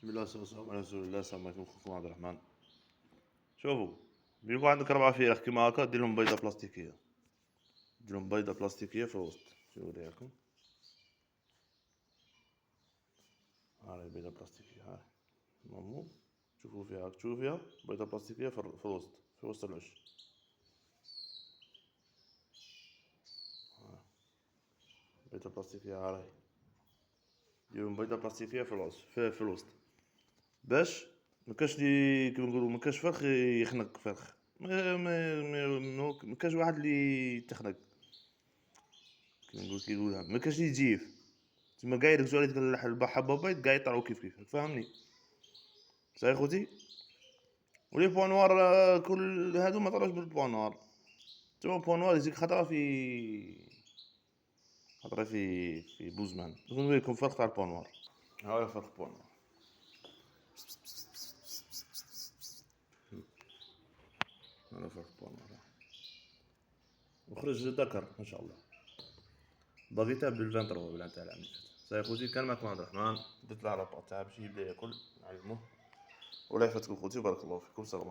بسم الله والسلام على رسول الله. السلام عليكم خوكم عبد الرحمن. شوفوا، بيكون عندك 4 فيرخ كيما هاكا، ديرلهم بيضة بلاستيكية، ديرلهم بيضة بلاستيكية في الوسط. شوف نوريها هاي بيضة بلاستيكية، هاي مامو، تشوفوا فيها هاك، تشوفوا فيها بيضة بلاستيكية في الوسط، في وسط العش. بيضة بلاستيكية هاي، ديرلهم بيضة بلاستيكية في الوسط، في الوسط، باش مكاش لي كيما نقولوا مكاش فرخ يخنق فرخ، ما كاش واحد اللي يتخنق، كيما نقول كي يقولها مكاش لي يجيف، تما كاع يركزوا على ديك الحبة بيض كاع يطلعوا كيف كيف، فاهمني صحيح خوتي. ولي بوان نوار كل هادو ما طلعوش بالبوان نوار، تما بوان نوار يجيك خطرة في بوزمان، نقول لكم فرق تاع البوان نوار. ها فرق بوان نوار، هذا فرق بوان نوار، وخرج ذكر ان شاء الله، باغيتها بالفانترو بلا نتاع العام. صحيح خوتي، كان معكم عبد الرحمن، درت له على تاع باش يبدا ياكل، نعلموه. ولا يفاتكم خوتي، بارك الله فيكم، السلام عليكم.